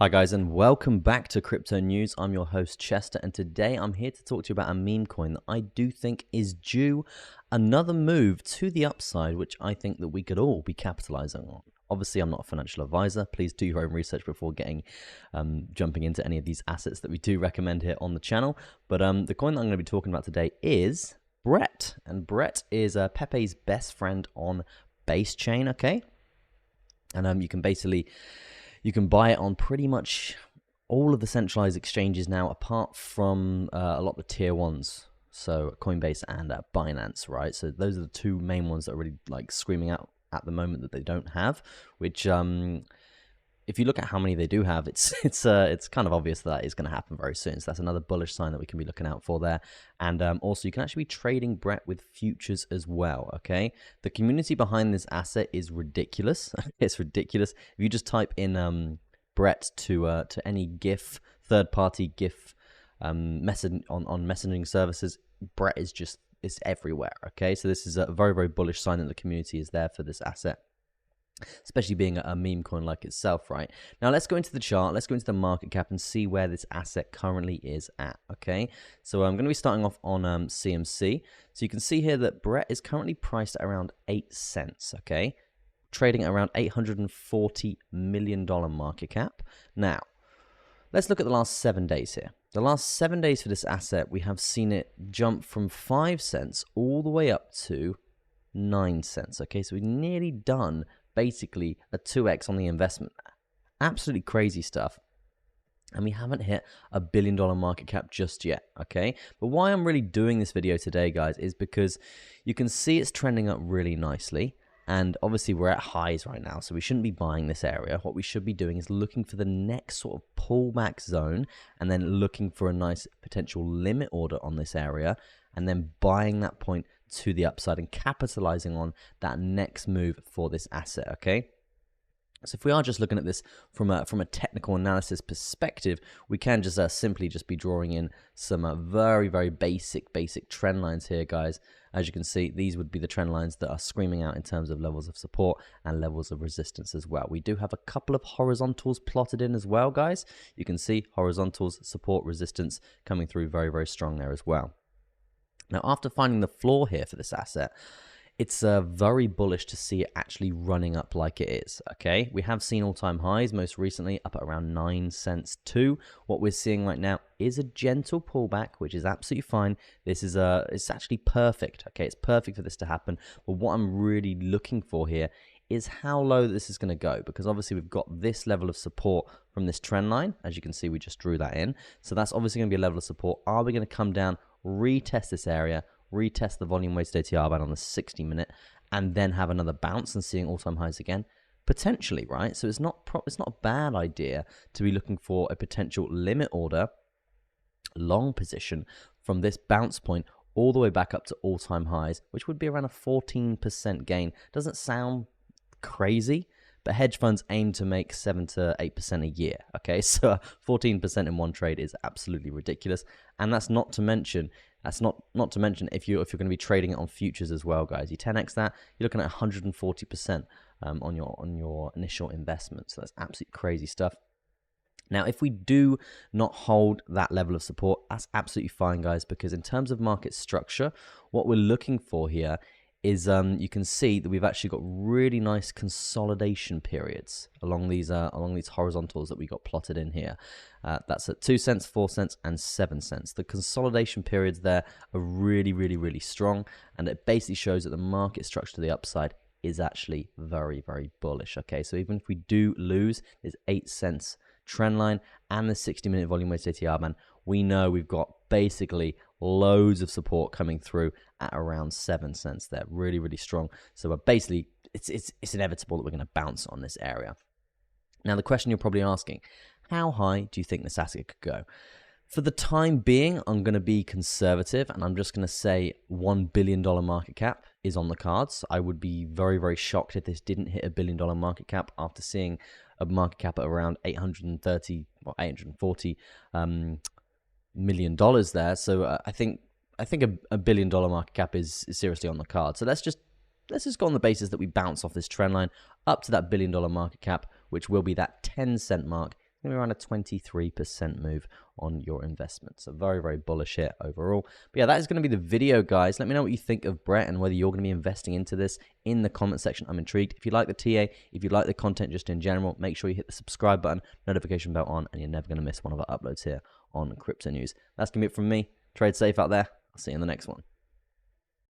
Hi guys, and welcome back to Crypto News. I'm your host Chester, and today I'm here to talk to you about a meme coin that I do think is due another move to the upside, which I think that we could all be capitalizing on. Obviously, I'm not a financial advisor. Please do your own research before jumping into any of these assets that we do recommend here on the channel. But the coin that I'm going to be talking about today is Brett, and Brett is Pepe's best friend on Base Chain. Okay, and you can buy it on pretty much all of the centralized exchanges now, apart from a lot of the tier ones. So Coinbase and Binance, right? So those are the two main ones that are really like screaming out at the moment that they don't have. Which, if you look at how many they do have, it's kind of obvious that is going to happen very soon. So that's another bullish sign that we can be looking out for there. And also, you can actually be trading Brett with futures as well. Okay, the community behind this asset is ridiculous. It's ridiculous. If you just type in Brett to any GIF, third-party GIF on messaging services, Brett is just everywhere. Okay, so this is a very, very bullish sign that the community is there for this asset, especially being a meme coin like itself, right? Now, let's go into the chart. Let's go into the market cap and see where this asset currently is at, okay? So I'm going to be starting off on CMC. So you can see here that Brett is currently priced at around 8 cents, okay? Trading at around $840 million market cap. Now, let's look at the last 7 days here. The last 7 days for this asset, we have seen it jump from 5 cents all the way up to 9 cents, okay? So we've nearly done basically a 2x on the investment. Absolutely crazy stuff. And we haven't hit $1 billion market cap just yet, okay? But why I'm really doing this video today, guys, is because you can see it's trending up really nicely. And obviously we're at highs right now, so we shouldn't be buying this area. What we should be doing is looking for the next sort of pullback zone and then looking for a nice potential limit order on this area and then buying that point to the upside and capitalizing on that next move for this asset, okay? So if we are just looking at this from a technical analysis perspective, we can just simply just be drawing in some very, very basic trend lines here, guys. As you can see, these would be the trend lines that are screaming out in terms of levels of support and levels of resistance as well. We do have a couple of horizontals plotted in as well, guys. You can see horizontals, support, resistance coming through very, very strong there as well. Now, after finding the floor here for this asset, it's very bullish to see it actually running up like it is, okay? We have seen all-time highs, most recently up at around 9 cents too. What we're seeing right now is a gentle pullback, which is absolutely fine. This is it's actually perfect, okay? It's perfect for this to happen. But what I'm really looking for here is how low this is going to go, because obviously we've got this level of support from this trend line. As you can see, we just drew that in. So that's obviously going to be a level of support. Are we going to come down, retest this area, retest the volume weighted ATR band on the 60-minute, and then have another bounce and seeing all-time highs again? Potentially, right? So it's not a bad idea to be looking for a potential limit order, long position from this bounce point all the way back up to all-time highs, which would be around a 14% gain. Doesn't sound crazy, but hedge funds aim to make 7 to 8% a year, okay? So 14% in one trade is absolutely ridiculous, and that's not to mention if you're going to be trading it on futures as well, guys. You 10x that, you're looking at 140% on your initial investment. So that's absolutely crazy stuff. Now, if we do not hold that level of support, that's absolutely fine, guys, because in terms of market structure, what we're looking for here is you can see that we've actually got really nice consolidation periods along these horizontals that we got plotted in here. That's at 2 cents, 4 cents, and 7 cents. The consolidation periods there are really, really, really strong, and it basically shows that the market structure to the upside is actually very, very bullish. Okay, so even if we do lose this 8 cents trend line and the 60-minute volume weighted ATR band, we know we've got basically loads of support coming through at around 7 cents there. Really, really strong. So basically, it's inevitable that we're going to bounce on this area. Now, the question you're probably asking, how high do you think this asset could go? For the time being, I'm going to be conservative, and I'm just going to say $1 billion market cap is on the cards. I would be very, very shocked if this didn't hit $1 billion market cap after seeing a market cap at around $840 million there. So I think a $1 billion market cap is seriously on the card. So let's just go on the basis that we bounce off this trend line up to that $1 billion market cap, which will be that 10 cent mark. going to be around a 23% move on your investment. So very, very bullish here overall. But yeah, that is going to be the video, guys. Let me know what you think of Brett and whether you're going to be investing into this in the comment section. I'm intrigued. If you like the TA, if you like the content just in general, make sure you hit the subscribe button, notification bell on, and you're never going to miss one of our uploads here on Crypto News. That's going to be it from me. Trade safe out there. I'll see you in the next one.